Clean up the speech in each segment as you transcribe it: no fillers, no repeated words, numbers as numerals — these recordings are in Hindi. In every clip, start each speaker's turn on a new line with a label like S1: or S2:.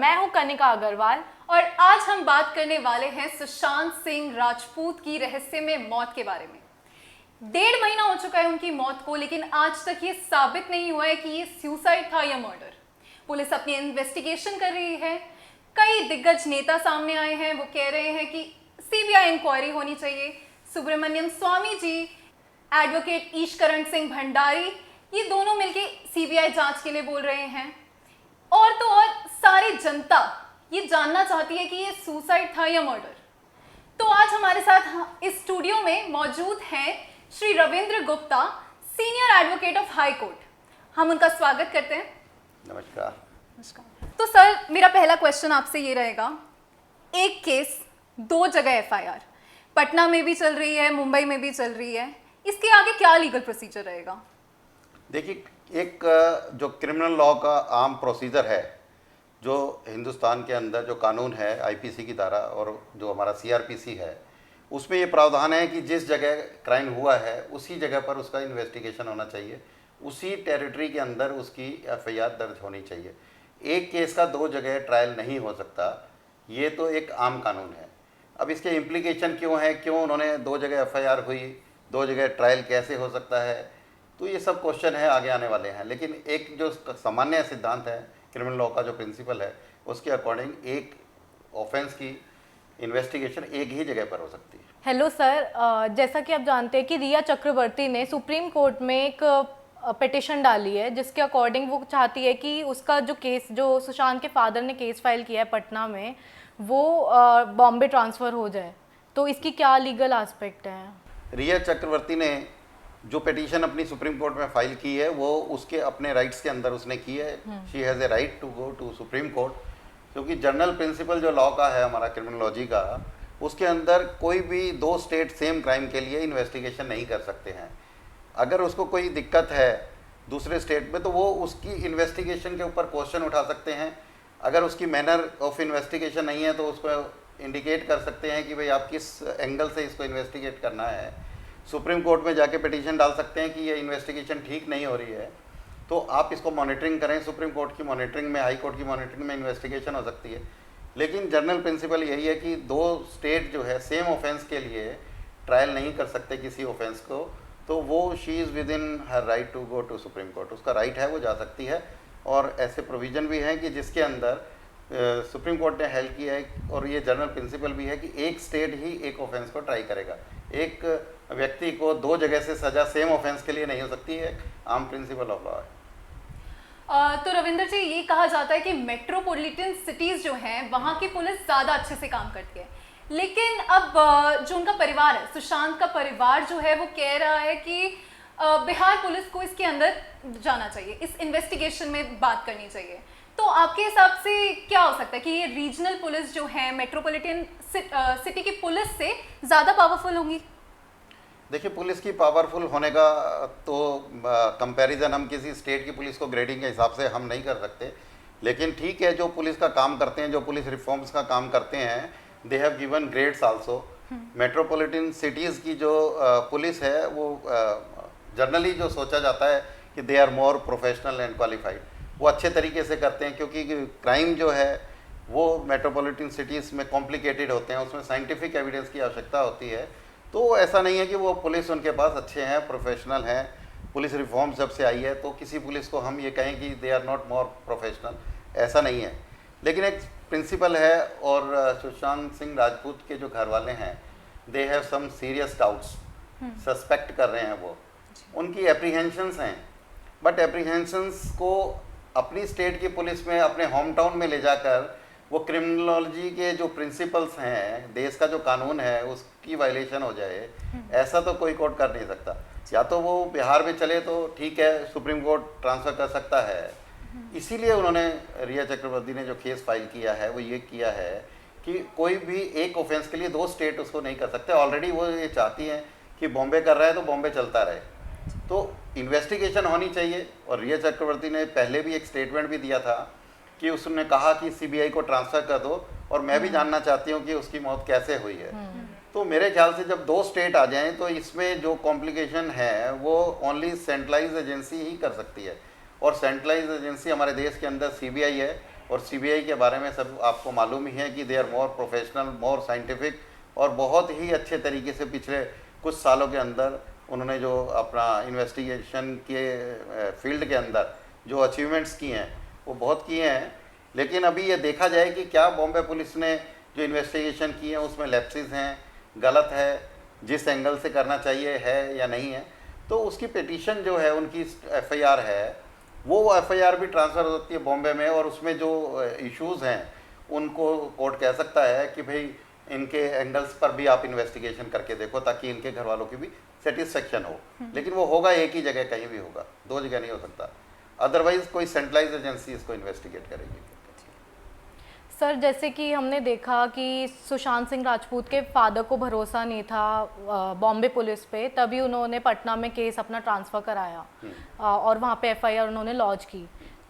S1: मैं हूं कनिका अग्रवाल
S2: और आज हम बात करने वाले हैं सुशांत सिंह राजपूत की रहस्यमय मौत के बारे में। 1.5 महीना हो चुका है उनकी मौत को, लेकिन आज तक ये साबित नहीं हुआ है कि ये सुसाइड था या मर्डर। पुलिस अपनी इन्वेस्टिगेशन कर रही है। कई दिग्गज नेता सामने आए हैं, वो कह रहे हैं कि सीबीआई इंक्वायरी होनी चाहिए। सुब्रमण्यम स्वामी जी, एडवोकेट ईशकरण सिंह भंडारी, ये दोनों मिलके सीबीआई जांच के लिए बोल रहे हैं। और तो और सारी जनता ये जानना चाहती है कि ये सुसाइड था या मर्डर। तो आज हमारे साथ इस स्टूडियो में मौजूद हैं Shri Ravindra Gupta, senior advocate of high court. हम उनका स्वागत करते हैं।
S3: नमस्कार।
S2: नमस्कार। तो सर, मेरा पहला क्वेश्चन आपसे ये रहेगा, एक केस 2 जगह एफआईआर, पटना में भी चल रही है, मुंबई में भी चल रही है, इसके आगे क्या लीगल प्रोसीजर रहेगा?
S3: देखिए, एक जो क्रिमिनल लॉ का आम प्रोसीजर है, जो हिंदुस्तान के अंदर जो कानून है आईपीसी की धारा और जो हमारा सीआरपीसी है, उसमें ये प्रावधान है कि जिस जगह क्राइम हुआ है उसी जगह पर उसका इन्वेस्टिगेशन होना चाहिए, उसी टेरिटरी के अंदर उसकी एफआईआर दर्ज होनी चाहिए। एक केस का 2 जगह ट्रायल नहीं हो सकता, ये तो एक आम कानून है। अब इसके इम्प्लीकेशन क्यों है, क्यों उन्होंने 2 जगह एफआईआर हुई, 2 जगह ट्रायल कैसे हो सकता है, तो ये सब क्वेश्चन है, आगे आने वाले हैं। लेकिन एक जो सामान्य सिद्धांत है क्रिमिनल लॉ का, जो प्रिंसिपल है, उसके अकॉर्डिंग एक ऑफेंस की इन्वेस्टिगेशन एक ही जगह पर हो सकती है।
S1: हेलो सर, जैसा कि आप जानते हैं कि रिया चक्रवर्ती ने सुप्रीम कोर्ट में एक पिटिशन डाली है, जिसके अकॉर्डिंग वो चाहती है कि उसका जो केस, जो सुशांत के फादर ने केस फाइल किया है पटना में, वो बॉम्बे ट्रांसफ़र हो जाए। तो इसकी क्या लीगल एस्पेक्ट है?
S3: रिया चक्रवर्ती ने जो पिटीशन अपनी सुप्रीम कोर्ट में फाइल की है, वो उसके अपने राइट्स के अंदर उसने की है। She has a right to go to supreme court, क्योंकि जनरल प्रिंसिपल जो लॉ का है, हमारा क्रिमिनोलॉजी का, उसके अंदर कोई भी 2 स्टेट सेम क्राइम के लिए इन्वेस्टिगेशन नहीं कर सकते हैं। अगर उसको कोई दिक्कत है दूसरे स्टेट में, तो वो उसकी इन्वेस्टिगेशन के ऊपर क्वेश्चन उठा सकते हैं। अगर उसकी मैनर ऑफ इन्वेस्टिगेशन नहीं है तो उसको इंडिकेट कर सकते हैं कि भाई आप किस एंगल से इसको इन्वेस्टिगेट करना है। सुप्रीम कोर्ट में जाके पिटीशन डाल सकते हैं कि ये इन्वेस्टिगेशन ठीक नहीं हो रही है, तो आप इसको मॉनिटरिंग करें। सुप्रीम कोर्ट की मॉनिटरिंग में, हाई कोर्ट की मॉनिटरिंग में इन्वेस्टिगेशन हो सकती है। लेकिन जनरल प्रिंसिपल यही है कि 2 स्टेट जो है सेम ऑफेंस के लिए ट्रायल नहीं कर सकते किसी ऑफेंस को, तो वो she is within her right to go to supreme court. उसका राइट है, वो जा सकती है। और ऐसे प्रोविज़न भी हैं कि जिसके अंदर सुप्रीम कोर्ट ने हेल्प किया है, और ये जनरल प्रिंसिपल भी है कि एक स्टेट ही एक ऑफेंस को ट्राई करेगा। एक व्यक्ति को 2 जगह से सज़ा सेम ऑफेंस के लिए नहीं हो सकती है, आम प्रिंसिपल ऑफ लॉ है।
S2: तो रविंद्र जी, ये कहा जाता है कि मेट्रोपॉलिटन सिटीज़ जो हैं, वहाँ की पुलिस ज़्यादा अच्छे से काम करती है। लेकिन अब जो उनका परिवार है, सुशांत का परिवार जो है, वो कह रहा है कि बिहार पुलिस को इसके अंदर जाना चाहिए, इस इन्वेस्टिगेशन में बात करनी चाहिए। तो आपके हिसाब से क्या हो सकता है कि ये रीजनल पुलिस जो है मेट्रोपॉलिटन सिटी की पुलिस से ज़्यादा पावरफुल होंगी?
S3: देखिए, पुलिस की पावरफुल होने का तो कंपैरिजन हम किसी स्टेट की पुलिस को ग्रेडिंग के हिसाब से हम नहीं कर सकते। लेकिन ठीक है, जो पुलिस का काम करते हैं, जो पुलिस रिफॉर्म्स का काम करते हैं, they have given grades also. Metropolitan cities की जो पुलिस है, वो जनरली जो सोचा जाता है कि they are more professional and qualified, वो अच्छे तरीके से करते हैं, क्योंकि क्राइम जो है वो मेट्रोपॉलिटन सिटीज़ में कॉम्प्लिकेटेड होते हैं, उसमें साइंटिफिक एविडेंस की आवश्यकता होती है। तो ऐसा नहीं है कि वो पुलिस उनके पास अच्छे हैं, प्रोफेशनल हैं। पुलिस रिफॉर्म जब से आई है, तो किसी पुलिस को हम ये कहें कि they are not more professional, ऐसा नहीं है। लेकिन एक प्रिंसिपल है, और सुशांत सिंह राजपूत के जो घर वाले हैं, they have some serious doubts, suspect कर रहे हैं वो, उनकी एप्रीहेंशंस हैं। बट एप्रीहेंशंस को अपनी स्टेट की पुलिस में, अपने होम टाउन में ले जाकर वो क्रिमिनोलॉजी के जो प्रिंसिपल्स हैं, देश का जो कानून है, उसकी वायलेशन हो जाए, ऐसा तो कोई कोर्ट कर नहीं सकता। या तो वो बिहार में चले तो ठीक है, सुप्रीम कोर्ट ट्रांसफ़र कर सकता है। इसीलिए उन्होंने, रिया चक्रवर्ती ने जो केस फाइल किया है, वो ये किया है कि कोई भी एक ऑफेंस के लिए 2 स्टेट उसको नहीं कर सकते। ऑलरेडी वो ये चाहती हैं कि बॉम्बे कर रहा है तो बॉम्बे चलता रहे, तो इन्वेस्टिगेशन होनी चाहिए। और रिया चक्रवर्ती ने पहले भी एक स्टेटमेंट भी दिया था कि उसने कहा कि सीबीआई को ट्रांसफ़र कर दो, और मैं भी जानना चाहती हूँ कि उसकी मौत कैसे हुई है। तो मेरे ख्याल से जब 2 स्टेट आ जाएं, तो इसमें जो कॉम्प्लिकेशन है वो ओनली सेंट्रलाइज एजेंसी ही कर सकती है। और सेंट्रलाइज एजेंसी हमारे देश के अंदर सीबीआई है, और सीबीआई के बारे में सब आपको मालूम ही है कि they are more professional, more scientific, और बहुत ही अच्छे तरीके से पिछले कुछ सालों के अंदर उन्होंने जो अपना इन्वेस्टिगेशन के फील्ड के अंदर जो अचीवमेंट्स किए हैं वो बहुत किए हैं। लेकिन अभी ये देखा जाए कि क्या बॉम्बे पुलिस ने जो इन्वेस्टिगेशन की है उसमें लैप्सेस हैं, गलत है, जिस एंगल से करना चाहिए है या नहीं है। तो उसकी पिटीशन जो है, उनकी एफआईआर है, वो एफआईआर भी ट्रांसफ़र होती है बॉम्बे में, और उसमें जो इश्यूज़ हैं उनको कोर्ट कह सकता है कि भाई इनके एंगल्स पर भी आप इन्वेस्टिगेशन करके देखो ताकि इनके घर वालों की भी सेटिस्फेक्शन हो। लेकिन वो होगा एक ही जगह, कहीं भी होगा, दो जगह नहीं हो सकता। अदरवाइज कोई सेंट्रलाइज एजेंसी इसको इन्वेस्टिगेट करेगी।
S1: सर, जैसे कि हमने देखा कि सुशांत सिंह राजपूत के फादर को भरोसा नहीं था बॉम्बे पुलिस पे, तभी उन्होंने पटना में केस अपना ट्रांसफ़र कराया और वहाँ पे एफआईआर उन्होंने लॉन्च की।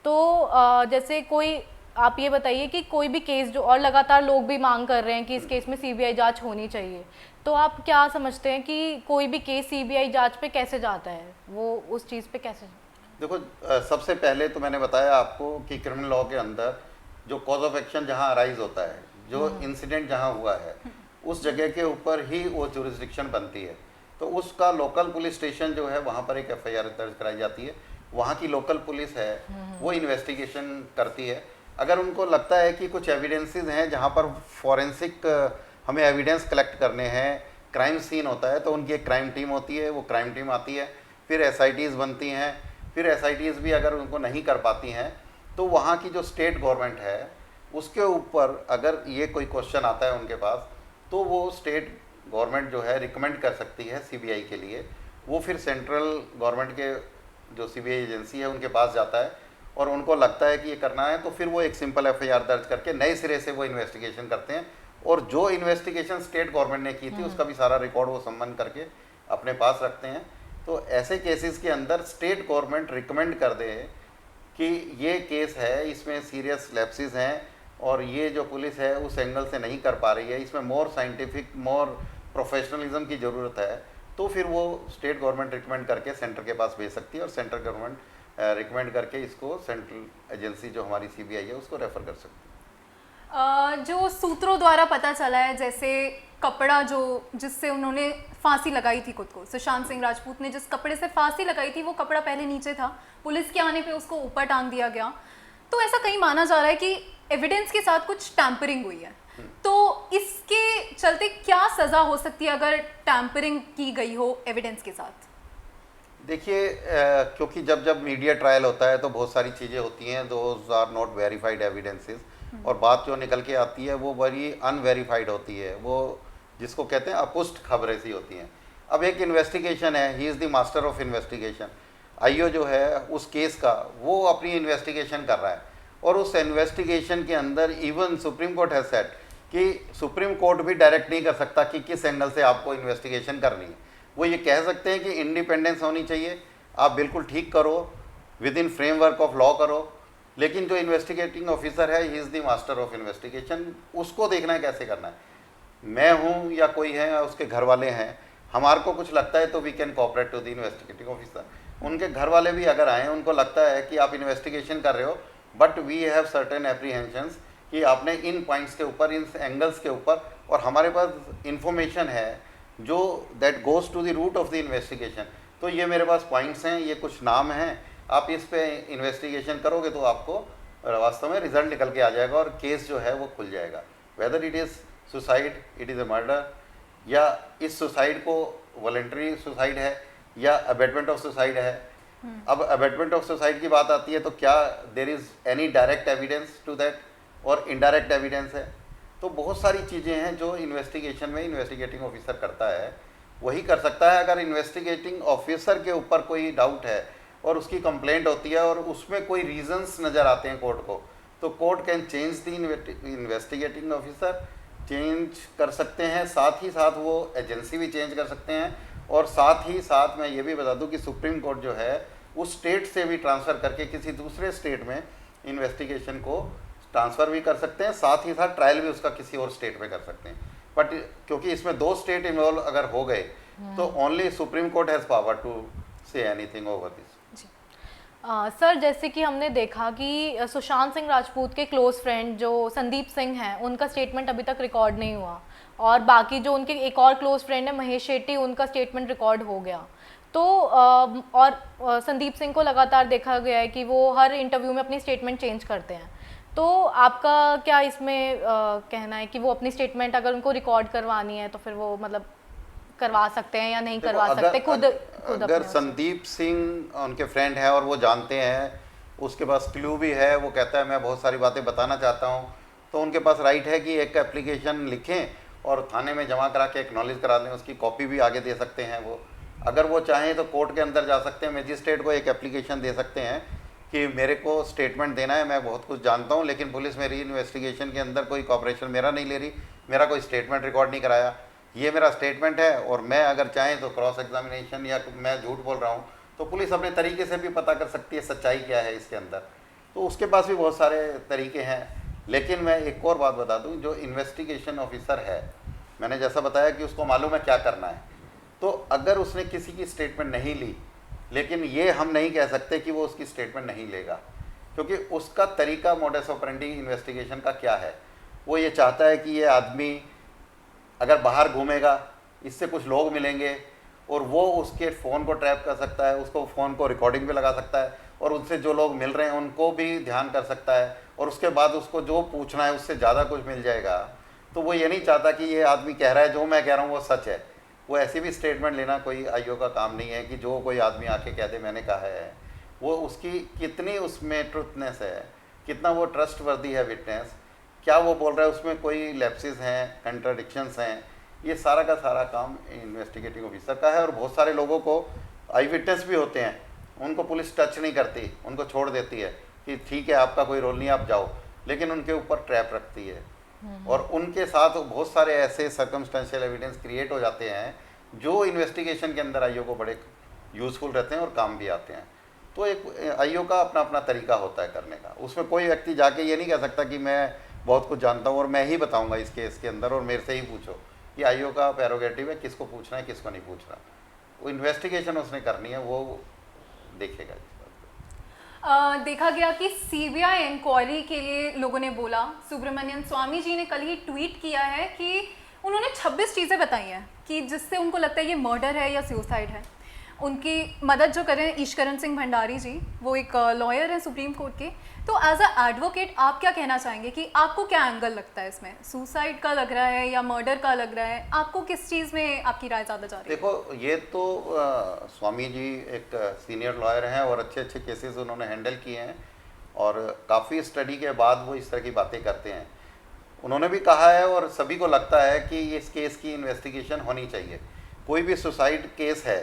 S1: तो जैसे कोई, आप ये बताइए कि कोई भी केस जो, और लगातार लोग भी मांग कर रहे हैं कि इस केस में सीबीआई जांच होनी चाहिए, तो आप क्या समझते हैं कि कोई भी केस सीबीआई जांच पे कैसे जाता है, वो उस चीज़ पे कैसे?
S3: देखो, सबसे पहले तो मैंने बताया आपको कि क्रिमिनल लॉ के अंदर जो कॉज ऑफ एक्शन जहाँ अराइज होता है, जो इंसिडेंट जहाँ हुआ है, उस जगह के ऊपर ही वो जुरिस्डिक्शन बनती है। तो उसका लोकल पुलिस स्टेशन जो है वहाँ पर एक एफआईआर दर्ज कराई जाती है, वहाँ की लोकल पुलिस है वो इन्वेस्टिगेशन करती है। अगर उनको लगता है कि कुछ एविडेंसेस हैं जहाँ पर फॉरेंसिक हमें एविडेंस कलेक्ट करने हैं, क्राइम सीन होता है, तो उनकी एक क्राइम टीम होती है, वो क्राइम टीम आती है, फिर एसआईटीज़ बनती हैं, फिर एसआईटीज़ भी अगर उनको नहीं कर पाती हैं तो वहाँ की जो स्टेट गवर्नमेंट है उसके ऊपर अगर ये कोई क्वेश्चन आता है उनके पास, तो वो स्टेट गवर्नमेंट जो है रिकमेंड कर सकती है सीबीआई के लिए। वो फिर सेंट्रल गवर्नमेंट के जो सीबीआई एजेंसी है उनके पास जाता है और उनको लगता है कि ये करना है, तो फिर वो एक सिंपल एफआईआर दर्ज करके नए सिरे से वो इन्वेस्टिगेशन करते हैं, और जो इन्वेस्टिगेशन स्टेट गवर्नमेंट ने की थी उसका भी सारा रिकॉर्ड वो संबंध करके अपने पास रखते हैं। तो ऐसे केसेस के अंदर स्टेट गवर्नमेंट रिकमेंड कर दे कि ये केस है, इसमें सीरियस लैप्सेस हैं और ये जो पुलिस है उस एंगल से नहीं कर पा रही है, इसमें मोर साइंटिफिक, मोर प्रोफेशनलिज्म की ज़रूरत है, तो फिर वो स्टेट गवर्नमेंट रिकमेंड करके सेंटर के पास भेज सकती है और सेंट्रल गवर्नमेंट रिकमेंड करके इसको सेंट्रल एजेंसी जो हमारी सीबीआई है उसको रेफ़र कर सकती है।
S2: जो सूत्रों द्वारा पता चला है, जैसे कपड़ा जो जिससे उन्होंने फांसी लगाई थी खुद को, सुशांत सिंह राजपूत ने जिस कपड़े से फांसी लगाई थी वो कपड़ा पहले नीचे था, पुलिस के आने पे उसको ऊपर टांग दिया गया। तो ऐसा कहीं माना जा रहा है कि एविडेंस के साथ कुछ टैंपरिंग हुई है। तो इसके चलते क्या सज़ा हो सकती है अगर टैंपरिंग की गई हो एविडेंस के साथ?
S3: देखिए, क्योंकि जब जब मीडिया ट्रायल होता है तो बहुत सारी चीज़ें होती हैं, those are not verified evidences, और बात जो निकल के आती है वो बड़ी अनवेरीफाइड होती है, वो जिसको कहते हैं अपुष्ट खबरें सी होती हैं। अब एक इन्वेस्टिगेशन है, he is the master of investigation, IO जो है उस केस का वो अपनी इन्वेस्टिगेशन कर रहा है, और उस इन्वेस्टिगेशन के अंदर even supreme court has said कि सुप्रीम कोर्ट भी डायरेक्ट नहीं कर सकता कि किस एंगल से आपको इन्वेस्टिगेशन करनी है। वो ये कह सकते हैं कि इंडिपेंडेंस होनी चाहिए, आप बिल्कुल ठीक करो, with in framework of law करो, लेकिन जो इन्वेस्टिगेटिंग ऑफिसर है he is the master of investigation, उसको देखना है कैसे करना है। मैं हूँ या कोई है या उसके घर वाले हैं, हमारे को कुछ लगता है तो we can cooperate to the investigating officer. उनके घर वाले भी अगर आएँ, उनको लगता है कि आप इन्वेस्टिगेशन कर रहे हो but we have certain apprehensions कि आपने इन पॉइंट्स के ऊपर, इन एंगल्स के ऊपर, और हमारे पास इंफॉर्मेशन है जो that goes to the root of the investigation, तो ये मेरे पास पॉइंट्स हैं, ये कुछ नाम हैं, आप इस पे इन्वेस्टिगेशन करोगे तो आपको वास्तव में रिजल्ट निकल के आ जाएगा और केस जो है वो खुल जाएगा, whether it is suicide, it is a murder, या इस सुसाइड को वॉलेंटरी सुसाइड है या अबेटमेंट ऑफ सुसाइड है। अब अबेटमेंट ऑफ सुसाइड की बात आती है तो क्या there is any direct evidence to that और इनडायरेक्ट एविडेंस है। तो बहुत सारी चीज़ें हैं जो इन्वेस्टिगेशन में इन्वेस्टिगेटिंग ऑफिसर करता है, वही कर सकता है। अगर इन्वेस्टिगेटिंग ऑफिसर के ऊपर कोई डाउट है और उसकी कंप्लेंट होती है और उसमें कोई रीजंस नज़र आते हैं कोर्ट को, तो court can change the investigating officer, change कर सकते हैं, साथ ही साथ वो एजेंसी भी चेंज कर सकते हैं, और साथ ही साथ मैं ये भी बता दूं कि सुप्रीम कोर्ट जो है उस स्टेट से भी ट्रांसफ़र करके किसी दूसरे स्टेट में इन्वेस्टिगेशन को ट्रांसफ़र भी कर सकते हैं, साथ ही साथ ट्रायल भी उसका किसी और स्टेट में कर सकते हैं। बट क्योंकि इसमें दो स्टेट इन्वॉल्व अगर हो गए तो only supreme court has power to say anything over this.
S1: Sir जैसे कि हमने देखा कि सुशांत सिंह राजपूत के क्लोज फ्रेंड जो संदीप सिंह हैं उनका स्टेटमेंट अभी तक रिकॉर्ड नहीं हुआ, और बाकी जो उनके एक और क्लोज फ्रेंड है महेश शेट्टी, उनका स्टेटमेंट रिकॉर्ड हो गया। तो संदीप सिंह को लगातार देखा गया है कि वो हर इंटरव्यू में अपनी स्टेटमेंट चेंज करते हैं। तो आपका क्या इसमें कहना है कि वो अपनी स्टेटमेंट अगर उनको रिकॉर्ड करवानी है तो फिर वो मतलब करवा सकते हैं या नहीं
S3: देखो,
S1: करवा सकते खुद
S3: अगर
S1: अपने
S3: संदीप सिंह उनके फ्रेंड है और वो जानते हैं, उसके पास क्लू भी है, वो कहता है मैं बहुत सारी बातें बताना चाहता हूँ, तो उनके पास राइट है कि एक एप्लीकेशन लिखें और थाने में जमा करा के एक्नॉलेज करा दें, उसकी कॉपी भी आगे दे सकते हैं। वो अगर वो चाहें तो कोर्ट के अंदर जा सकते हैं, मजिस्ट्रेट को एक एप्लीकेशन दे सकते हैं कि मेरे को स्टेटमेंट देना है, मैं बहुत कुछ जानता हूँ लेकिन पुलिस मेरी इन्वेस्टिगेशन के अंदर कोई कॉपरेशन मेरा नहीं ले रही, मेरा कोई स्टेटमेंट रिकॉर्ड नहीं कराया, ये मेरा स्टेटमेंट है और मैं अगर चाहें तो क्रॉस एग्जामिनेशन या मैं झूठ बोल रहा हूँ तो पुलिस अपने तरीके से भी पता कर सकती है सच्चाई क्या है इसके अंदर। तो उसके पास भी बहुत सारे तरीके हैं। लेकिन मैं एक और बात बता दूँ, जो इन्वेस्टिगेशन ऑफिसर है, मैंने जैसा बताया कि उसको मालूम है क्या करना है, तो अगर उसने किसी की स्टेटमेंट नहीं ली, लेकिन ये हम नहीं कह सकते कि वो उसकी स्टेटमेंट नहीं लेगा, क्योंकि उसका तरीका मोडस ऑपरेंडी इन्वेस्टिगेशन का क्या है। वो ये चाहता है कि ये आदमी अगर बाहर घूमेगा, इससे कुछ लोग मिलेंगे और वो उसके फ़ोन को ट्रैप कर सकता है, उसको फ़ोन को रिकॉर्डिंग पे लगा सकता है और उनसे जो लोग मिल रहे हैं उनको भी ध्यान कर सकता है, और उसके बाद उसको जो पूछना है उससे ज़्यादा कुछ मिल जाएगा। तो वो ये नहीं चाहता कि ये आदमी कह रहा है जो मैं कह रहा हूँ वो सच है। वो ऐसी भी स्टेटमेंट लेना कोई आईओ का काम नहीं है कि जो कोई आदमी आके कह दे मैंने कहा है। वो उसकी कितनी उसमें ट्रुथनेस है, कितना वो ट्रस्टवर्दी है विटनेस, क्या वो बोल रहा है उसमें कोई लैप्सेस हैं, कंट्राडिक्शंस हैं, ये सारा का सारा काम इन्वेस्टिगेटिंग ऑफिसर का है। और बहुत सारे लोगों को आई विटनेस भी होते हैं, उनको पुलिस टच नहीं करती, उनको छोड़ देती है कि ठीक है आपका कोई रोल नहीं आप जाओ, लेकिन उनके ऊपर ट्रैप रखती है। और उनके साथ बहुत सारे ऐसे सर्कमस्टेंशियल एविडेंस क्रिएट हो जाते हैं जो इन्वेस्टिगेशन के अंदर आईओ को बड़े यूज़फुल रहते हैं और काम भी आते हैं। तो एक आईओ का अपना अपना तरीका होता है करने का। उसमें कोई व्यक्ति जाके ये नहीं कह सकता कि मैं बहुत कुछ जानता हूँ और मैं ही बताऊँगा इस केस के अंदर और मेरे से ही पूछो। ये आईओ का प्रेरोगेटिव है, किसको पूछना है किसको नहीं पूछना। वो इन्वेस्टिगेशन उसने करनी है, वो देखेगा।
S2: देखा गया कि सीबीआई इंक्वायरी के लिए लोगों ने बोला, सुब्रमण्यम स्वामी जी ने कल ही ट्वीट किया है कि उन्होंने 26 चीज़ें बताई हैं कि जिससे उनको लगता है ये मर्डर है या सुसाइड है। उनकी मदद जो करें ईशकरण सिंह भंडारी जी, वो एक लॉयर हैं सुप्रीम कोर्ट के। तो एज अ एडवोकेट आप क्या कहना चाहेंगे कि आपको क्या एंगल लगता है इसमें, सुसाइड का लग रहा है या मर्डर का लग रहा है? आपको किस चीज़ में आपकी राय ज़्यादा जा रही है?
S3: देखो, ये तो स्वामी जी एक सीनियर लॉयर हैं और अच्छे अच्छे केसेस उन्होंने हैंडल किए हैं और काफ़ी स्टडी के बाद वो इस तरह की बातें करते हैं। उन्होंने भी कहा है और सभी को लगता है कि इस केस की इन्वेस्टिगेशन होनी चाहिए। कोई भी सुसाइड केस है,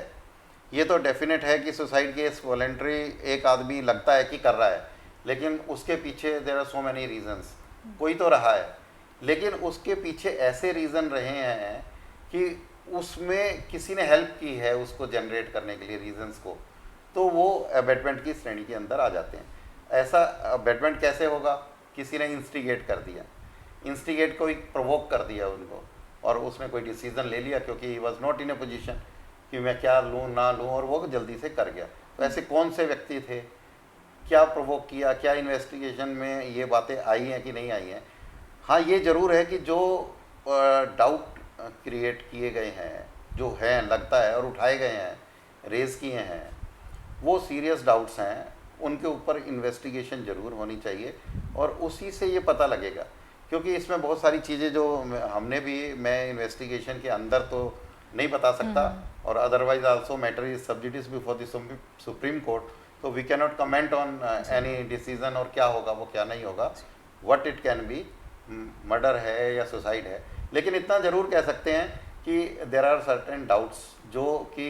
S3: ये तो डेफिनेट है कि सुसाइड केस वॉलेंट्री एक आदमी लगता है कि कर रहा है, लेकिन उसके पीछे there are so many reasons. कोई तो रहा है, लेकिन उसके पीछे ऐसे रीज़न रहे हैं कि उसमें किसी ने हेल्प की है उसको जनरेट करने के लिए रीजंस को, तो वो अबेटमेंट की श्रेणी के अंदर आ जाते हैं। ऐसा अबेटमेंट कैसे होगा? किसी ने इंस्टिगेट कर दिया, इंस्टिगेट को प्रोवोक कर दिया उनको, और उसने कोई डिसीजन ले लिया क्योंकि he was not in A position कि मैं क्या लूँ ना लूँ, और वो जल्दी से कर गया। तो ऐसे कौन से व्यक्ति थे, क्या प्रोवोक किया, क्या इन्वेस्टिगेशन में ये बातें आई हैं कि नहीं आई हैं? हाँ, ये ज़रूर है कि जो डाउट क्रिएट किए गए हैं, जो हैं लगता है और उठाए गए हैं, रेज़ किए हैं, वो सीरियस डाउट्स हैं, उनके ऊपर इन्वेस्टिगेशन ज़रूर होनी चाहिए और उसी से ये पता लगेगा। क्योंकि इसमें बहुत सारी चीज़ें जो हमने भी, मैं इन्वेस्टिगेशन के अंदर तो नहीं बता सकता, और otherwise also matter is sub judice before the supreme court, तो we can not comment on any decision और क्या होगा वो क्या नहीं होगा, what it can be, murder है या सुसाइड है। लेकिन इतना ज़रूर कह सकते हैं कि देर आर सर्टेन डाउट्स जो कि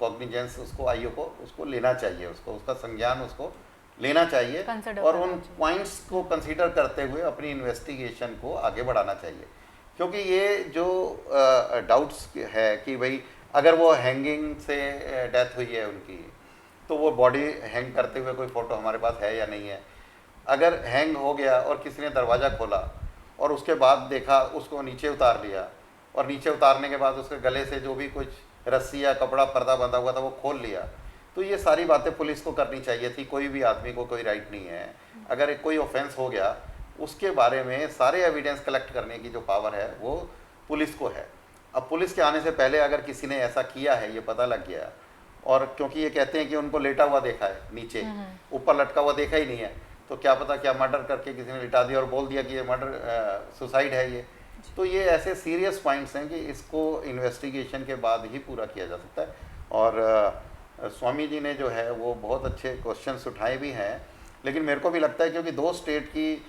S3: कॉग्निजेंस उसको आईओ को उसको लेना चाहिए, उसको उसका संज्ञान उसको लेना चाहिए और उन पॉइंट्स को कंसीडर करते हुए अपनी इन्वेस्टिगेशन को आगे बढ़ाना चाहिए। क्योंकि ये जो डाउट्स है कि भाई अगर वो हैंगिंग से डेथ हुई है उनकी, तो वो बॉडी हैंग करते हुए कोई फ़ोटो हमारे पास है या नहीं है। अगर हैंग हो गया और किसी ने दरवाज़ा खोला और उसके बाद देखा, उसको नीचे उतार लिया, और नीचे उतारने के बाद उसके गले से जो भी कुछ रस्सी या कपड़ा पर्दा बंधा हुआ था वो खोल लिया, तो ये सारी बातें पुलिस को करनी चाहिए थी। कोई भी आदमी को कोई राइट नहीं है, अगर कोई ऑफेंस हो गया उसके बारे में सारे एविडेंस कलेक्ट करने की जो पावर है वो पुलिस को है। अब पुलिस के आने से पहले अगर किसी ने ऐसा किया है, ये पता लग गया, और क्योंकि ये कहते हैं कि उनको लेटा हुआ देखा है, नीचे ऊपर लटका हुआ देखा ही नहीं है, तो क्या पता क्या मर्डर करके किसी ने लिटा दिया और बोल दिया कि ये मर्डर सुसाइड है ये। तो ये ऐसे सीरियस पॉइंट्स हैं कि इसको इन्वेस्टिगेशन के बाद ही पूरा किया जा सकता है। और स्वामी जी ने जो है वो बहुत अच्छे क्वेश्चंस उठाए भी हैं, लेकिन मेरे को भी लगता है क्योंकि 2 स्टेट की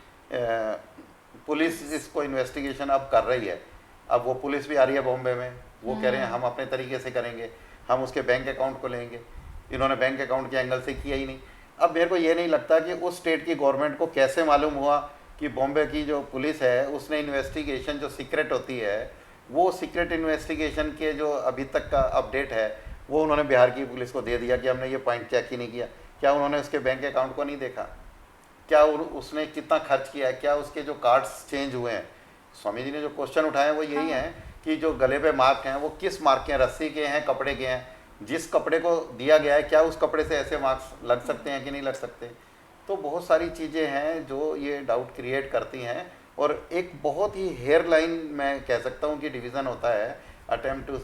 S3: पुलिस इसको इन्वेस्टिगेशन अब कर रही है। अब वो पुलिस भी आ रही है बॉम्बे में, वो कह रहे हैं हम अपने तरीके से करेंगे, हम उसके बैंक अकाउंट को लेंगे। इन्होंने बैंक अकाउंट के एंगल से किया ही नहीं। अब मेरे को ये नहीं लगता कि उस स्टेट की गवर्नमेंट को कैसे मालूम हुआ कि बॉम्बे की जो पुलिस है उसने इन्वेस्टिगेशन जो सीक्रेट होती है, वो सीक्रेट इन्वेस्टिगेशन के जो अभी तक का अपडेट है वो उन्होंने बिहार की पुलिस को दे दिया कि हमने ये पॉइंट चेक ही नहीं किया। क्या उन्होंने उसके बैंक अकाउंट को नहीं देखा? क्या उसने कितना खर्च किया है? क्या उसके जो कार्ड्स चेंज हुए हैं? स्वामी जी ने जो क्वेश्चन उठाए हैं वो यही हैं कि जो गले पे मार्क हैं वो किस मार्क के हैं, रस्सी के हैं, कपड़े के हैं, जिस कपड़े को दिया गया है क्या उस कपड़े से ऐसे मार्क्स लग सकते हैं कि नहीं लग सकते। तो बहुत सारी चीज़ें हैं जो ये डाउट क्रिएट करती हैं। और एक बहुत ही हेयर लाइन मैं कह सकता हूँ कि डिवीज़न होता है अटेम्प्ट टू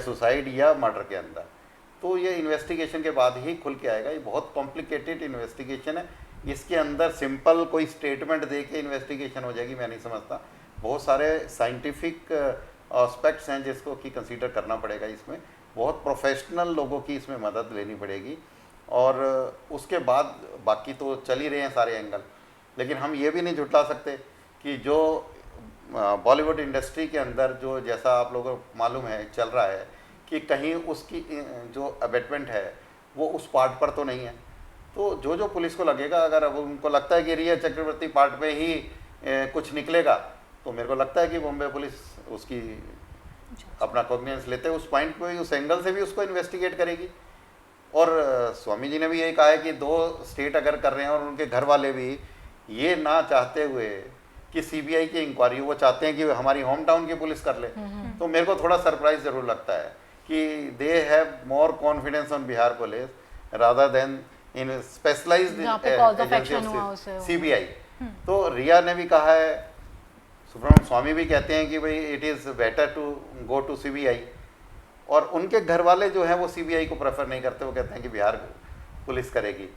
S3: सुसाइड या मर्डर के अंदर। तो ये इन्वेस्टिगेशन के बाद ही खुल के आएगा। ये बहुत कॉम्प्लिकेटेड इन्वेस्टिगेशन है, इसके अंदर सिंपल कोई स्टेटमेंट दे के इन्वेस्टिगेशन हो जाएगी मैं नहीं समझता। बहुत सारे साइंटिफिक एस्पेक्ट्स हैं जिसको कि कंसीडर करना पड़ेगा। इसमें बहुत प्रोफेशनल लोगों की इसमें मदद लेनी पड़ेगी। और उसके बाद बाकी तो चल ही रहे हैं सारे एंगल, लेकिन हम ये भी नहीं झुटला सकते कि जो बॉलीवुड इंडस्ट्री के अंदर जो जैसा आप लोगों को मालूम है चल रहा है कि कहीं उसकी जो अबेटमेंट है वो उस पार्ट पर तो नहीं है। तो जो पुलिस को लगेगा, अगर अब उनको लगता है कि रिया चक्रवर्ती पार्ट में ही कुछ निकलेगा, तो मेरे को लगता है कि बॉम्बे पुलिस उसकी अपना कॉग्निजेंस लेते उस पॉइंट पे, उस एंगल से भी उसको इन्वेस्टिगेट करेगी। और स्वामी जी ने भी यही कहा है कि 2 स्टेट अगर कर रहे हैं और उनके घर वाले भी ये ना चाहते हुए कि सीबीआई की इंक्वायरी, वो चाहते हैं कि हमारी होम टाउन की पुलिस कर ले, तो मेरे को थोड़ा सरप्राइज जरूर लगता है कि they have more confidence on Bihar police rather than in specialised agency CBI. तो रिया ने भी कहा है, सुब्रमण्यम स्वामी भी कहते हैं कि भाई it is better to go to CBI, और उनके घर वाले जो हैं वो सीबीआई को प्रेफर नहीं करते, वो कहते हैं कि बिहार पुलिस करेगी।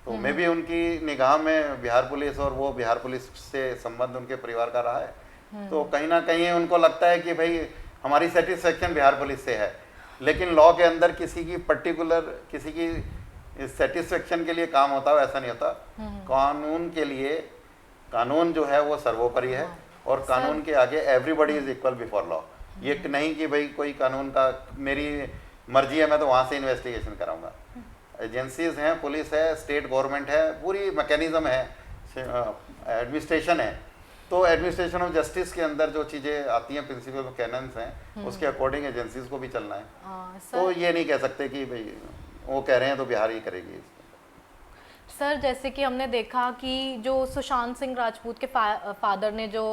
S3: तो मे भी उनकी निगाह में बिहार पुलिस और वो बिहार पुलिस से संबंध उनके परिवार का रहा है, तो कहीं ना कहीं उनको लगता है कि भाई हमारी सेटिस्फेक्शन बिहार पुलिस से है। लेकिन लॉ के अंदर किसी की पर्टिकुलर किसी की सेटिस्फेक्शन के लिए काम होता है, ऐसा नहीं होता। कानून के लिए, कानून जो है वो सर्वोपरि है, और कानून के आगे everybody is equal before law. ये नहीं कि भाई कोई कानून का मेरी मर्जी है मैं तो वहाँ से इन्वेस्टिगेशन कराऊंगा। एजेंसीज हैं, पुलिस है, स्टेट गवर्नमेंट है, पूरी मैकेनिज्म है, एडमिनिस्ट्रेशन है। तो एडमिनिस्ट्रेशन ऑफ जस्टिस के अंदर जो चीज़ें आती हैं, प्रिंसिपल कैनन्स हैं, उसके अकॉर्डिंग एजेंसीज को भी चलना है। तो ये नहीं कह सकते कि भाई वो कह रहे हैं तो बिहार ही करेगी।
S1: सर, जैसे कि हमने देखा कि जो सुशांत सिंह राजपूत के फादर ने जो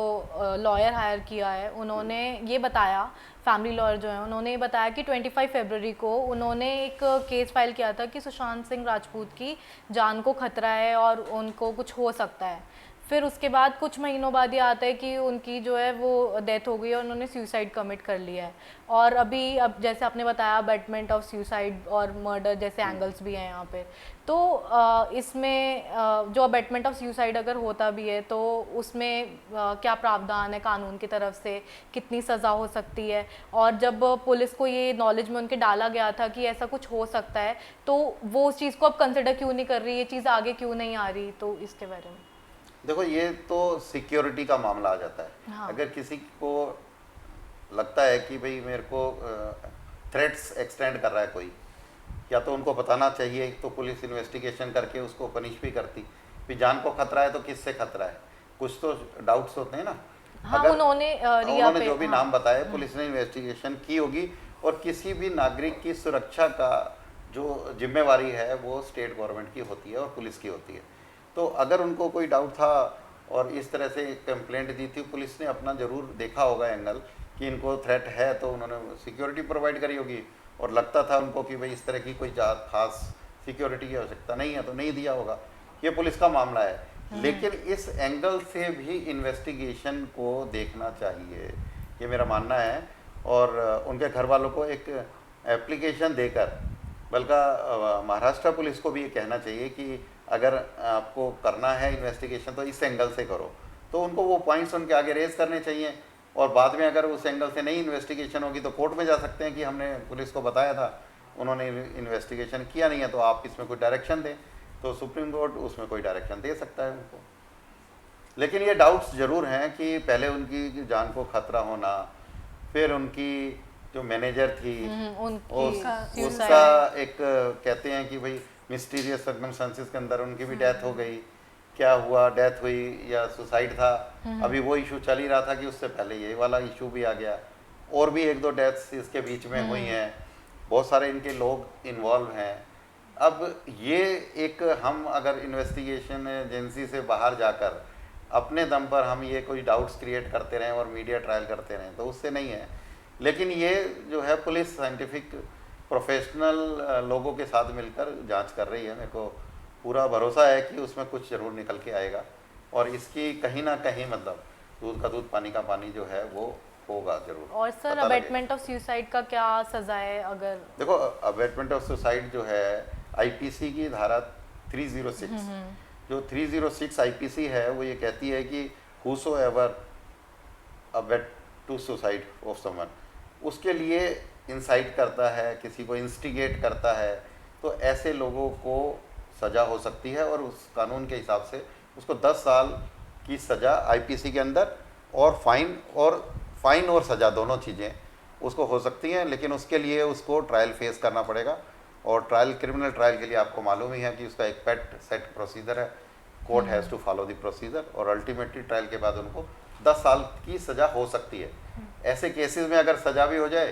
S1: लॉयर हायर किया है, उन्होंने ये बताया, फैमिली लॉयर जो है उन्होंने ये बताया कि 25 फरवरी को उन्होंने एक केस फाइल किया था कि सुशांत सिंह राजपूत की जान को खतरा है और उनको कुछ हो सकता है। फिर उसके बाद कुछ महीनों बाद ये आता है कि उनकी जो है वो डेथ हो गई और उन्होंने सुसाइड कमिट कर लिया है। और अभी अब जैसे आपने बताया अबेटमेंट ऑफ सुसाइड और मर्डर जैसे एंगल्स भी हैं यहाँ पे। तो इसमें जो अबेटमेंट ऑफ सुसाइड अगर होता भी है तो उसमें क्या प्रावधान है कानून की तरफ से, कितनी सज़ा हो सकती है? और जब पुलिस को ये नॉलेज में उनके डाला गया था कि ऐसा कुछ हो सकता है, तो वो उस चीज़ को अब कंसिडर क्यों नहीं कर रही, ये चीज़ आगे क्यों नहीं आ रही? तो इसके बारे में
S3: देखो, ये तो सिक्योरिटी का मामला आ जाता है। हाँ। अगर किसी को लगता है कि भाई मेरे को थ्रेट्स एक्सटेंड कर रहा है कोई, या तो उनको बताना चाहिए, तो पुलिस इन्वेस्टिगेशन करके उसको पनिश भी करती। भी जान को खतरा है तो किससे खतरा है, कुछ तो डाउट्स होते हैं ना।
S1: हाँ,
S3: अगर
S1: उन्होंने
S3: जो भी नाम बताए, पुलिस ने इन्वेस्टिगेशन की होगी, और किसी भी नागरिक की सुरक्षा का जो जिम्मेवारी है वो स्टेट गवर्नमेंट की होती है और पुलिस की होती है। तो अगर उनको कोई डाउट था और इस तरह से कंप्लेंट दी थी, पुलिस ने अपना ज़रूर देखा होगा एंगल कि इनको थ्रेट है, तो उन्होंने सिक्योरिटी प्रोवाइड करी होगी और लगता था उनको कि भाई इस तरह की कोई खास सिक्योरिटी की आवश्यकता नहीं है तो नहीं दिया होगा, ये पुलिस का मामला है। लेकिन इस एंगल से भी इन्वेस्टिगेशन को देखना चाहिए, ये मेरा मानना है। और उनके घर वालों को एक एप्लीकेशन देकर, बल्कि महाराष्ट्र पुलिस को भी ये कहना चाहिए कि अगर आपको करना है इन्वेस्टिगेशन तो इस एंगल से करो, तो उनको वो पॉइंट्स उनके आगे रेज करने चाहिए। और बाद में अगर उस एंगल से नहीं इन्वेस्टिगेशन होगी तो कोर्ट में जा सकते हैं कि हमने पुलिस को बताया था, उन्होंने इन्वेस्टिगेशन किया नहीं है, तो आप इसमें कोई डायरेक्शन दें, तो सुप्रीम कोर्ट उसमें कोई डायरेक्शन दे सकता है उनको। लेकिन ये डाउट्स ज़रूर हैं कि पहले उनकी जान को खतरा होना, फिर उनकी जो मैनेजर थी उसका एक कहते हैं कि भाई मिस्टीरियस सर्कमस्टेंसेस के अंदर उनकी भी डेथ हो गई, क्या हुआ, डेथ हुई या सुसाइड था, अभी वो इशू चल ही रहा था कि उससे पहले ये वाला इशू भी आ गया, और भी 1-2 डेथ्स इसके बीच में हुई हैं, बहुत सारे इनके लोग इन्वॉल्व हैं। अब ये एक हम अगर इन्वेस्टिगेशन एजेंसी से बाहर जाकर अपने दम पर हम ये कोई डाउट्स क्रिएट करते रहें और मीडिया ट्रायल करते रहें तो उससे नहीं है। लेकिन ये जो है पुलिस साइंटिफिक प्रोफेशनल लोगों के साथ मिलकर जांच कर रही है, मेरे को पूरा भरोसा है कि उसमें कुछ ज़रूर निकल के आएगा और इसकी कहीं ना कहीं मतलब दूध का दूध पानी का पानी जो है वो होगा जरूर।
S1: और सर अबेटमेंट ऑफ सुसाइड का क्या सजा है? अगर देखो
S3: अबेटमेंट ऑफ सुसाइड जो है आईपीसी की धारा 306, जो 306 आईपीसी है वो ये कहती है कि whosoever abet to suicide of someone, उसके लिए इंसाइट करता है, किसी को इंस्टिगेट करता है, तो ऐसे लोगों को सज़ा हो सकती है और उस कानून के हिसाब से उसको 10 साल की सज़ा आईपीसी के अंदर और फाइन और सज़ा दोनों चीज़ें उसको हो सकती हैं। लेकिन उसके लिए उसको ट्रायल फेस करना पड़ेगा और क्रिमिनल ट्रायल के लिए आपको मालूम ही है कि उसका एक सेट प्रोसीजर है, court has to follow the procedure और अल्टीमेटली ट्रायल के बाद उनको 10 साल की सज़ा हो सकती है। ऐसे केसेस में अगर सज़ा भी हो जाए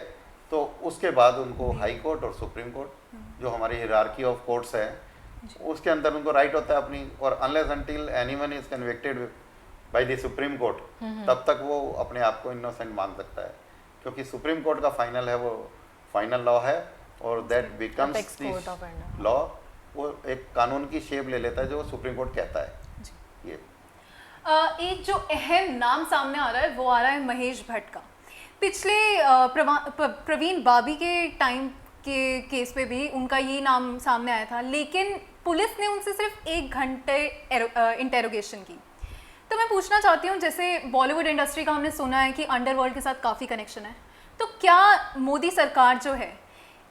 S3: तो उसके बाद उनको हाई कोर्ट और सुप्रीम कोर्ट जो हमारी हिरार्की ऑफ कोर्ट्स है उसके अंदर उनको राइट होता है अपनी, और unless until anyone is convicted by the supreme court तब तक वो अपने आप को इनोसेंट मान सकता है, क्योंकि सुप्रीम कोर्ट का फाइनल है, वो फाइनल लॉ है और दैट बिकम्स लॉ, वो एक कानून की शेप ले लेता है जो सुप्रीम कोर्ट कहता है। ये
S2: एक जो अहम नाम सामने आ रहा है वो आ रहा है महेश भट्ट का। पिछले प्रवीण बाबी के टाइम के केस पे भी उनका ये नाम सामने आया था, लेकिन पुलिस ने उनसे सिर्फ 1 घंटे इंटेरोगेशन की। तो मैं पूछना चाहती हूँ, जैसे बॉलीवुड इंडस्ट्री का हमने सुना है कि अंडरवर्ल्ड के साथ काफ़ी कनेक्शन है, तो क्या मोदी सरकार जो है,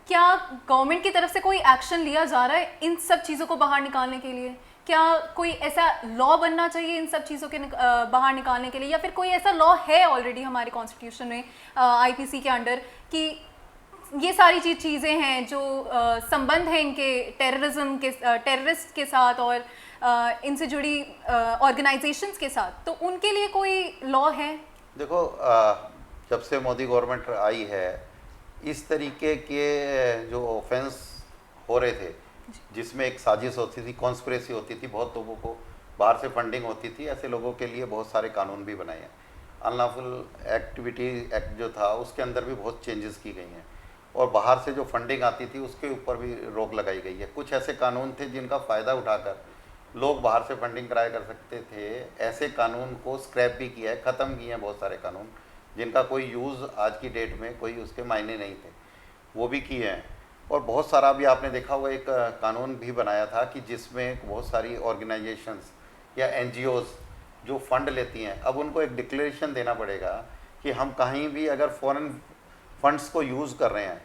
S2: क्या गवर्नमेंट की तरफ से कोई एक्शन लिया जा रहा है इन सब चीज़ों को बाहर निकालने के लिए? क्या कोई ऐसा लॉ बनना चाहिए इन सब चीज़ों के बाहर निकालने के लिए, या फिर कोई ऐसा लॉ है ऑलरेडी हमारे कॉन्स्टिट्यूशन में आईपीसी के अंडर कि ये सारी चीज़ें हैं जो संबंध है इनके टेररिस्ट के साथ और इनसे जुड़ी ऑर्गेनाइजेशंस के साथ, तो उनके लिए कोई लॉ है?
S3: देखो जब से मोदी गवर्नमेंट आई है इस तरीके के जो ऑफेंस हो रहे थे जिसमें एक साजिश होती थी, कॉन्स्पिरेसी होती थी, बहुत लोगों को बाहर से फंडिंग होती थी, ऐसे लोगों के लिए बहुत सारे कानून भी बनाए हैं। अनलॉफुल एक्टिविटी एक्ट जो था उसके अंदर भी बहुत चेंजेस की गई हैं और बाहर से जो फंडिंग आती थी उसके ऊपर भी रोक लगाई गई है। कुछ ऐसे कानून थे जिनका फ़ायदा उठाकर लोग बाहर से फंडिंग कराया कर सकते थे, ऐसे कानून को स्क्रैप भी किया है, ख़त्म किए हैं बहुत सारे कानून जिनका कोई यूज़ आज की डेट में कोई उसके मायने नहीं थे, वो भी किए हैं। और बहुत सारा अभी आपने देखा हुआ एक कानून भी बनाया था कि जिसमें बहुत सारी ऑर्गेनाइजेशंस या एनजीओज़ जो फंड लेती हैं अब उनको एक डिक्लेरेशन देना पड़ेगा कि हम कहीं भी अगर फॉरेन फंड्स को यूज़ कर रहे हैं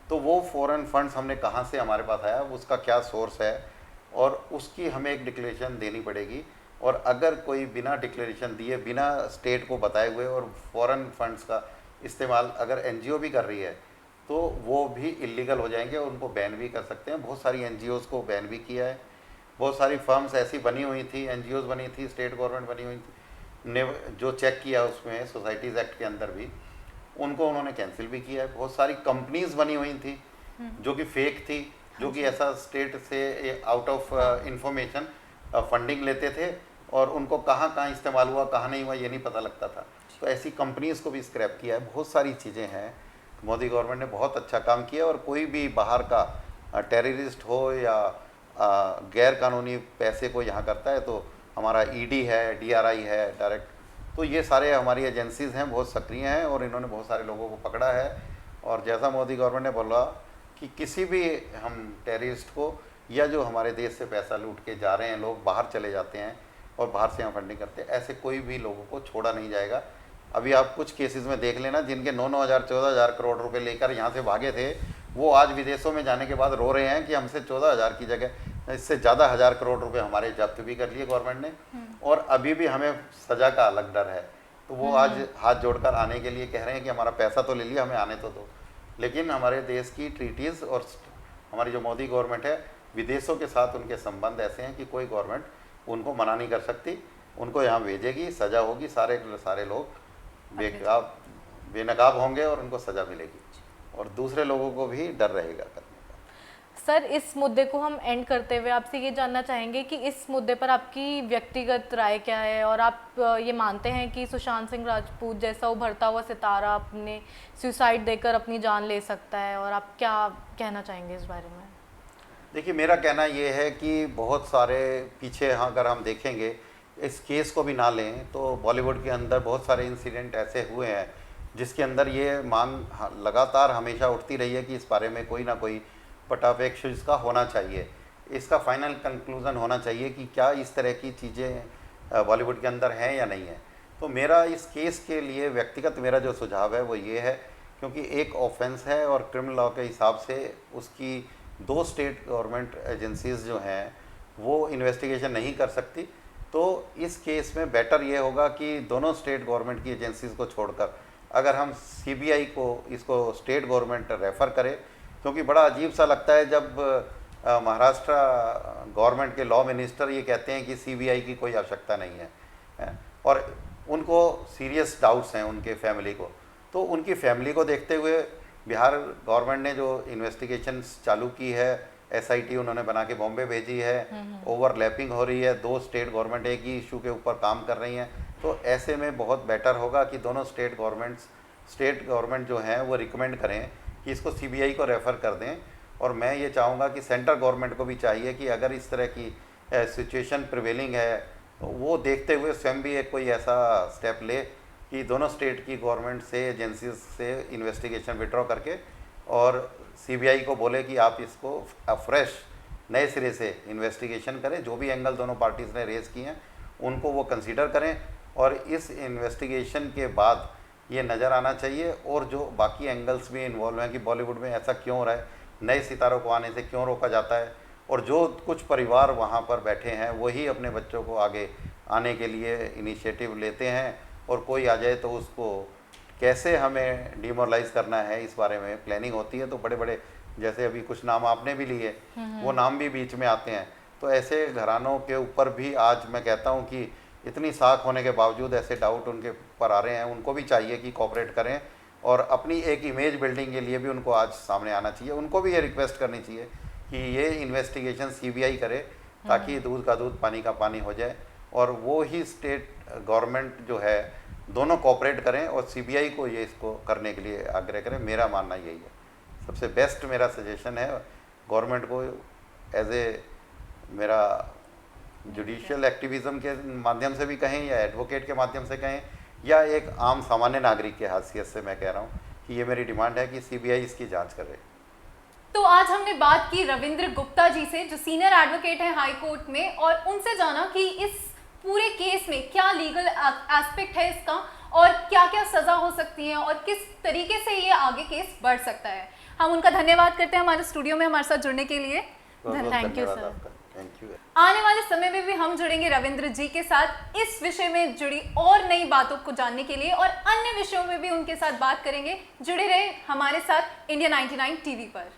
S3: तो वो फॉरेन फंड्स हमने कहाँ से हमारे पास आया, उसका क्या सोर्स है, और उसकी हमें एक डिक्लेरेशन देनी पड़ेगी। और अगर कोई बिना डिक्लेरेशन दिए, बिना स्टेट को बताए हुए और फॉरेन फंड्स का इस्तेमाल अगर एनजीओ भी कर रही है तो वो भी इलीगल हो जाएंगे और उनको बैन भी कर सकते हैं। बहुत सारी एनजीओज़ को बैन भी किया है, बहुत सारी फर्म्स ऐसी बनी हुई थी, एनजीओज़ बनी थी, स्टेट गवर्नमेंट बनी हुई थी, ने जो चेक किया उसमें सोसाइटीज़ एक्ट के अंदर भी उनको उन्होंने कैंसिल भी किया है। बहुत सारी कंपनीज़ बनी हुई थी जो कि फेक थी, जो कि ऐसा स्टेट से आउट ऑफ इंफॉर्मेशन फंडिंग लेते थे और उनको कहाँ कहाँ इस्तेमाल हुआ कहाँ नहीं हुआ ये नहीं पता लगता था, तो ऐसी कंपनीज़ को भी स्क्रैप किया है। बहुत सारी चीज़ें हैं मोदी गवर्नमेंट ने बहुत अच्छा काम किया, और कोई भी बाहर का टेररिस्ट हो या गैर कानूनी पैसे को यहाँ करता है तो हमारा ईडी है, डीआरआई है डायरेक्ट, तो ये सारे हमारी एजेंसीज हैं, बहुत सक्रिय हैं और इन्होंने बहुत सारे लोगों को पकड़ा है। और जैसा मोदी गवर्नमेंट ने बोला कि किसी भी हम टेररिस्ट को या जो हमारे देश से पैसा लूट के जा रहे हैं लोग, बाहर चले जाते हैं और बाहर से यहाँ फंडिंग करते हैं, ऐसे कोई भी लोगों को छोड़ा नहीं जाएगा। अभी आप कुछ केसेस में देख लेना, जिनके 9-9 हज़ार 14,000 करोड़ रुपए लेकर यहाँ से भागे थे, वो आज विदेशों में जाने के बाद रो रहे हैं कि हमसे 14,000 की जगह इससे ज़्यादा 1,000 करोड़ रुपए हमारे जब्त भी कर लिए गवर्नमेंट ने, और अभी भी हमें सज़ा का अलग डर है। तो वो आज हाथ जोड़कर आने के लिए कह रहे हैं कि हमारा पैसा तो ले लिया, हमें आने तो दो। लेकिन हमारे देश की ट्रीटीज़ और हमारी जो मोदी गवर्नमेंट है, विदेशों के साथ उनके संबंध ऐसे हैं कि कोई गवर्नमेंट उनको मना नहीं कर सकती, उनको यहाँ भेजेगी, सज़ा होगी, सारे लोग बेनकाब होंगे और उनको सज़ा मिलेगी, और दूसरे लोगों को भी डर रहेगा करने का।
S1: सर, इस मुद्दे को हम एंड करते हुए आपसे ये जानना चाहेंगे कि इस मुद्दे पर आपकी व्यक्तिगत राय क्या है, और आप ये मानते हैं कि सुशांत सिंह राजपूत जैसा उभरता हुआ सितारा अपने सुसाइड देकर अपनी जान ले सकता है, और आप क्या कहना चाहेंगे इस बारे में?
S3: देखिए, मेरा कहना ये है कि बहुत सारे पीछे अगर हम देखेंगे, इस केस को भी ना लें तो बॉलीवुड के अंदर बहुत सारे इंसिडेंट ऐसे हुए हैं जिसके अंदर ये मांग लगातार हमेशा उठती रही है कि इस बारे में कोई ना कोई पटापेक्ष इसका होना चाहिए, इसका फाइनल कंक्लूज़न होना चाहिए कि क्या इस तरह की चीज़ें बॉलीवुड के अंदर हैं या नहीं है। तो मेरा इस केस के लिए व्यक्तिगत मेरा जो सुझाव है वो ये है, क्योंकि एक ऑफेंस है और क्रिमिनल लॉ के हिसाब से उसकी 2 स्टेट गवर्नमेंट एजेंसीज जो हैं वो इन्वेस्टिगेशन नहीं कर सकती। तो इस केस में बेटर ये होगा कि दोनों स्टेट गवर्नमेंट की एजेंसीज को छोड़कर अगर हम सीबीआई को इसको स्टेट गवर्नमेंट रेफ़र करें, क्योंकि बड़ा अजीब सा लगता है जब महाराष्ट्र गवर्नमेंट के लॉ मिनिस्टर ये कहते हैं कि सीबीआई की कोई आवश्यकता नहीं है, और उनको सीरियस डाउट्स हैं उनके फैमिली को। तो उनकी फैमिली को देखते हुए बिहार गवर्नमेंट ने जो इन्वेस्टिगेशंस चालू की है, एसआईटी उन्होंने बना के बॉम्बे भेजी है, ओवरलैपिंग हो रही है, 2 स्टेट गवर्नमेंट एक ही इशू के ऊपर काम कर रही हैं। तो ऐसे में बहुत बेटर होगा कि दोनों स्टेट गवर्नमेंट जो हैं वो रिकमेंड करें कि इसको सीबीआई को रेफ़र कर दें। और मैं ये चाहूँगा कि सेंट्रल गवर्नमेंट को भी चाहिए कि अगर इस तरह की सिचुएशन प्रिवेलिंग है तो वो देखते हुए स्वयं भी एक कोई ऐसा स्टेप ले कि दोनों स्टेट की गवर्नमेंट से एजेंसीज से इन्वेस्टिगेशन विड्रॉ करके और सीबीआई को बोले कि आप इसको फ्रेश नए सिरे से इन्वेस्टिगेशन करें, जो भी एंगल दोनों पार्टीज़ ने रेज़ किए हैं उनको वो कंसीडर करें, और इस इन्वेस्टिगेशन के बाद ये नज़र आना चाहिए और जो बाकी एंगल्स भी इन्वॉल्व हैं कि बॉलीवुड में ऐसा क्यों हो रहा है, नए सितारों को आने से क्यों रोका जाता है, और जो कुछ परिवार वहाँ पर बैठे हैं वही अपने बच्चों को आगे आने के लिए इनिशिएटिव लेते हैं, और कोई आ जाए तो उसको कैसे हमें डिमोरलाइज करना है इस बारे में प्लानिंग होती है। तो बड़े बड़े जैसे अभी कुछ नाम आपने भी लिए, वो नाम भी बीच में आते हैं। तो ऐसे घरानों के ऊपर भी आज मैं कहता हूँ कि इतनी साख होने के बावजूद ऐसे डाउट उनके ऊपर आ रहे हैं, उनको भी चाहिए कि कोऑपरेट करें और अपनी एक इमेज बिल्डिंग के लिए भी उनको आज सामने आना चाहिए। उनको भी ये रिक्वेस्ट करनी चाहिए कि ये इन्वेस्टिगेशन सीबीआई करे ताकि दूध का दूध पानी का पानी हो जाए, और वो ही स्टेट गवर्नमेंट जो है दोनों कोऑपरेट करें और सीबीआई को ये इसको करने के लिए आग्रह करें। मेरा मानना यही है, सबसे बेस्ट मेरा सजेशन है गवर्नमेंट को एज ए मेरा जुडिशियल एक्टिविज़म के माध्यम से भी कहें या एडवोकेट के माध्यम से कहें या एक आम सामान्य नागरिक के हैसियत से मैं कह रहा हूँ कि ये मेरी डिमांड है कि सीबीआई इसकी जांच करे।
S2: तो आज हमने बात की रविंद्र गुप्ता जी से, जो सीनियर एडवोकेट हैं हाई कोर्ट में, और उनसे जाना कि इस पूरे केस में क्या लीगल एस्पेक्ट है इसका और क्या क्या सज़ा हो सकती है और किस तरीके से ये आगे केस बढ़ सकता है। हम उनका धन्यवाद करते हैं हमारे स्टूडियो में हमारे साथ जुड़ने के लिए।
S1: Thank you sir.
S3: Thank you.
S2: आने वाले समय में भी हम जुड़ेंगे रविंद्र जी के साथ इस विषय में जुड़ी और नई बातों को जानने के लिए, और अन्य विषयों में भी उनके साथ बात करेंगे। जुड़े रहे हमारे साथ इंडिया 99 टीवी पर।